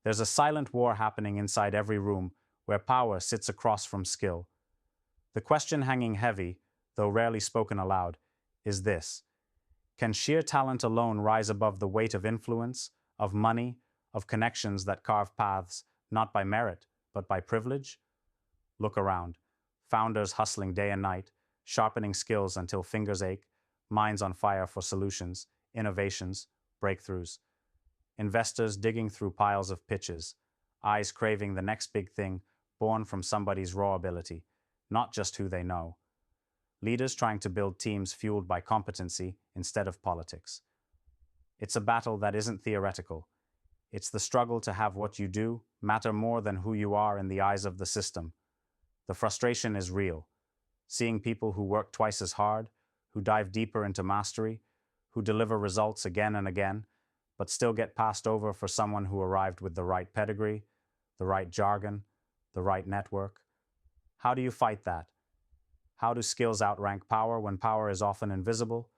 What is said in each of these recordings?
There's a silent war happening inside every room where power sits across from skill. The question hanging heavy, though rarely spoken aloud, is this: can sheer talent alone rise above the weight of influence, of money, of connections that carve paths not by merit, but by privilege? Look around. Founders hustling day and night, sharpening skills until fingers ache, minds on fire for solutions, innovations, breakthroughs. Investors digging through piles of pitches, eyes craving the next big thing born from somebody's raw ability, not just who they know. Leaders trying to build teams fueled by competency instead of politics. It's a battle that isn't theoretical. It's the struggle to have what you do matter more than who you are in the eyes of the system. The frustration is real. Seeing people who work twice as hard, who dive deeper into mastery, who deliver results again and again, but still get passed over for someone who arrived with the right pedigree, the right jargon, the right network. How do you fight that? How do skills outrank power when power is often invisible,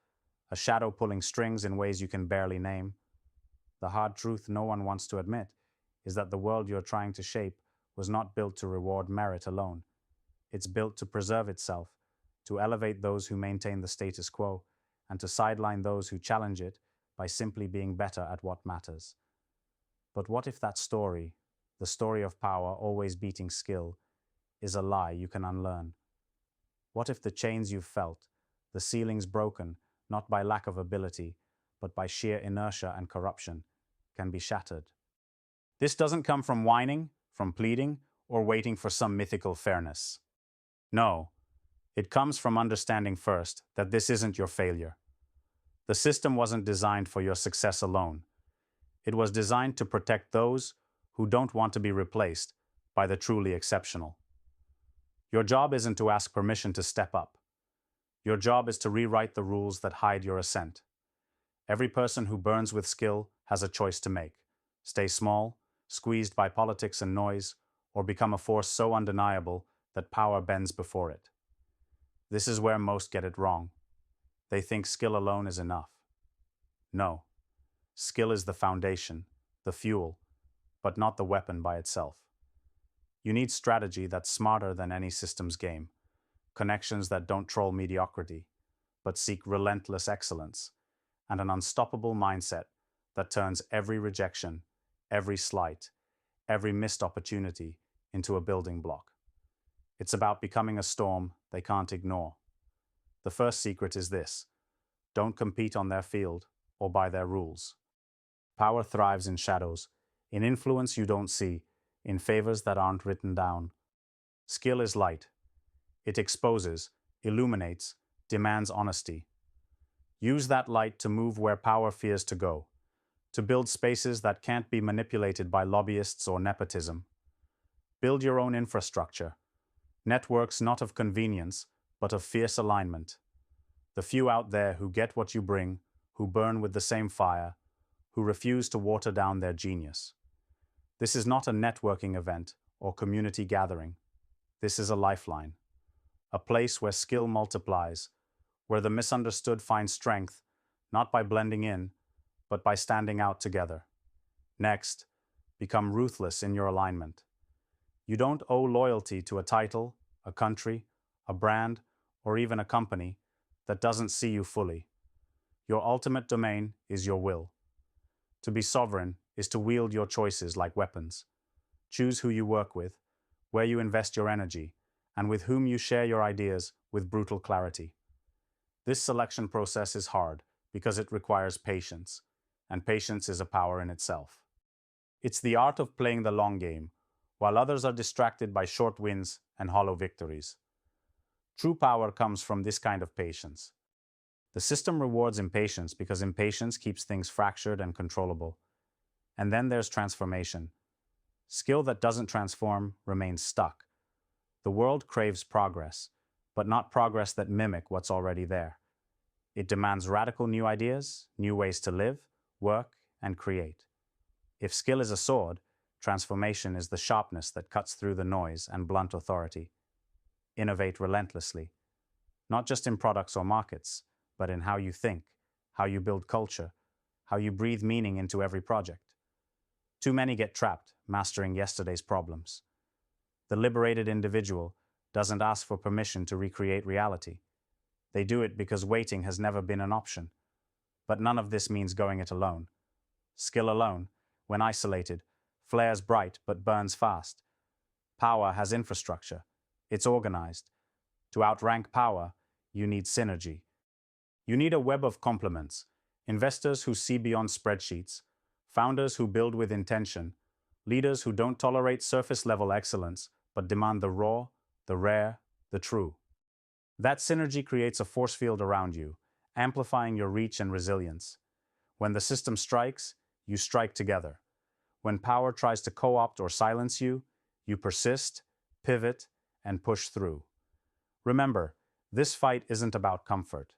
a shadow pulling strings in ways you can barely name? The hard truth no one wants to admit is that the world you're trying to shape was not built to reward merit alone. It's built to preserve itself, to elevate those who maintain the status quo, and to sideline those who challenge it by simply being better at what matters. But what if that story, the story of power always beating skill, is a lie you can unlearn? What if the chains you've felt, the ceilings broken, not by lack of ability, but by sheer inertia and corruption, can be shattered? This doesn't come from whining, from pleading, or waiting for some mythical fairness. No, it comes from understanding first that this isn't your failure. The system wasn't designed for your success alone. It was designed to protect those who don't want to be replaced by the truly exceptional. Your job isn't to ask permission to step up. Your job is to rewrite the rules that hide your ascent. Every person who burns with skill has a choice to make: stay small, squeezed by politics and noise, or become a force so undeniable that power bends before it. This is where most get it wrong. They think skill alone is enough. No, skill is the foundation, the fuel, but not the weapon by itself. You need strategy that's smarter than any system's game, connections that don't troll mediocrity, but seek relentless excellence, and an unstoppable mindset that turns every rejection, every slight, every missed opportunity into a building block. It's about becoming a storm they can't ignore. The first secret is this: don't compete on their field or by their rules. Power thrives in shadows, in influence you don't see, in favors that aren't written down. Skill is light. It exposes, illuminates, demands honesty. Use that light to move where power fears to go, to build spaces that can't be manipulated by lobbyists or nepotism. Build your own infrastructure, networks not of convenience, but of fierce alignment. The few out there who get what you bring, who burn with the same fire, who refuse to water down their genius. This is not a networking event or community gathering. This is a lifeline, a place where skill multiplies, where the misunderstood find strength, not by blending in, but by standing out together. Next, become ruthless in your alignment. You don't owe loyalty to a title, a country, a brand, or even a company that doesn't see you fully. Your ultimate domain is your will. To be sovereign is to wield your choices like weapons. Choose who you work with, where you invest your energy, and with whom you share your ideas with brutal clarity. This selection process is hard because it requires patience, and patience is a power in itself. It's the art of playing the long game, while others are distracted by short wins and hollow victories. True power comes from this kind of patience. The system rewards impatience because impatience keeps things fractured and controllable. And then there's transformation. Skill that doesn't transform remains stuck. The world craves progress, but not progress that mimic what's already there. It demands radical new ideas, new ways to live, work, and create. If skill is a sword, transformation is the sharpness that cuts through the noise and blunt authority. Innovate relentlessly, not just in products or markets, but in how you think, how you build culture, how you breathe meaning into every project. Too many get trapped, mastering yesterday's problems. The liberated individual doesn't ask for permission to recreate reality. They do it because waiting has never been an option. But none of this means going it alone. Skill alone, when isolated, flares bright but burns fast. Power has infrastructure. It's organized. To outrank power, you need synergy. You need a web of complements, investors who see beyond spreadsheets, founders who build with intention, leaders who don't tolerate surface-level excellence but demand the raw, the rare, the true. That synergy creates a force field around you, amplifying your reach and resilience. When the system strikes, you strike together. When power tries to co-opt or silence you, you persist, pivot, and push through. Remember, this fight isn't about comfort.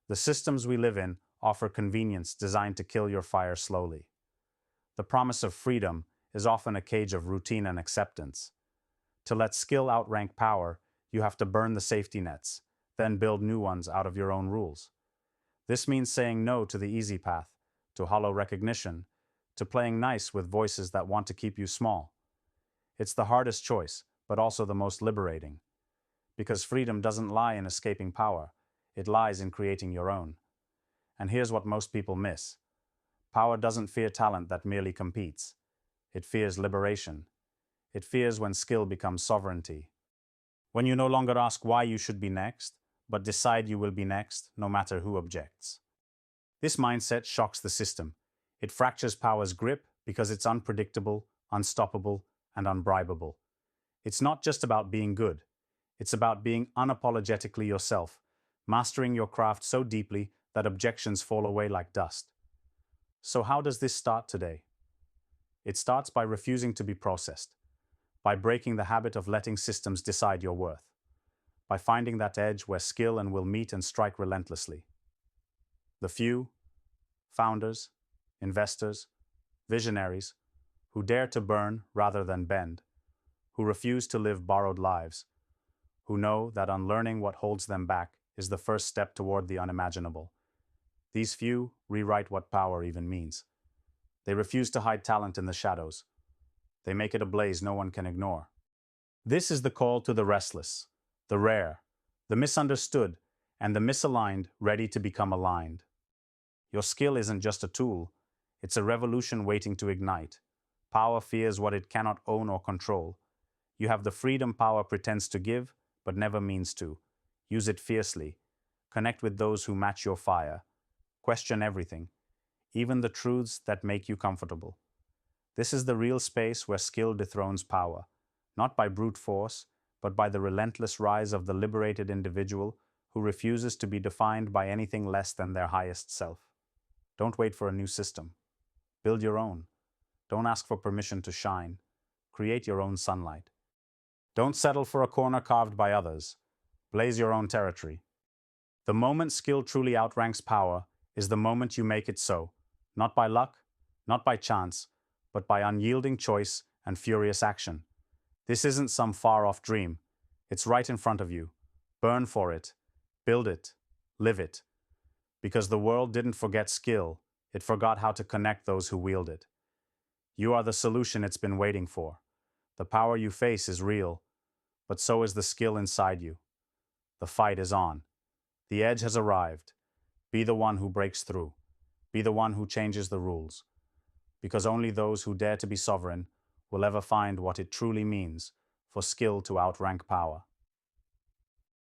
The systems we live in offer convenience designed to kill your fire slowly. The promise of freedom is often a cage of routine and acceptance. To let skill outrank power, you have to burn the safety nets, then build new ones out of your own rules. This means saying no to the easy path, to hollow recognition, to playing nice with voices that want to keep you small. It's the hardest choice, but also the most liberating. Because freedom doesn't lie in escaping power, it lies in creating your own. And here's what most people miss. Power doesn't fear talent that merely competes. It fears liberation. It fears when skill becomes sovereignty. When you no longer ask why you should be next, but decide you will be next, no matter who objects. This mindset shocks the system. It fractures power's grip because it's unpredictable, unstoppable, and unbribable. It's not just about being good. It's about being unapologetically yourself, mastering your craft so deeply that objections fall away like dust. So how does this start today? It starts by refusing to be processed, by breaking the habit of letting systems decide your worth, by finding that edge where skill and will meet and strike relentlessly. The few, founders, investors, visionaries, who dare to burn rather than bend, who refuse to live borrowed lives, who know that unlearning what holds them back is the first step toward the unimaginable. These few rewrite what power even means. They refuse to hide talent in the shadows. They make it a blaze no one can ignore. This is the call to the restless, the rare, the misunderstood, and the misaligned ready to become aligned. Your skill isn't just a tool, it's a revolution waiting to ignite. Power fears what it cannot own or control. You have the freedom power pretends to give, but never means to. Use it fiercely. Connect with those who match your fire. Question everything, even the truths that make you comfortable. This is the real space where skill dethrones power, not by brute force, but by the relentless rise of the liberated individual who refuses to be defined by anything less than their highest self. Don't wait for a new system. Build your own. Don't ask for permission to shine. Create your own sunlight. Don't settle for a corner carved by others. Blaze your own territory. The moment skill truly outranks power is the moment you make it so, not by luck, not by chance, but by unyielding choice and furious action. This isn't some far-off dream. It's right in front of you. Burn for it. Build it. Live it. Because the world didn't forget skill, it forgot how to connect those who wield it. You are the solution it's been waiting for. The power you face is real, but so is the skill inside you. The fight is on. The edge has arrived. Be the one who breaks through. Be the one who changes the rules. Because only those who dare to be sovereign will ever find what it truly means for skill to outrank power.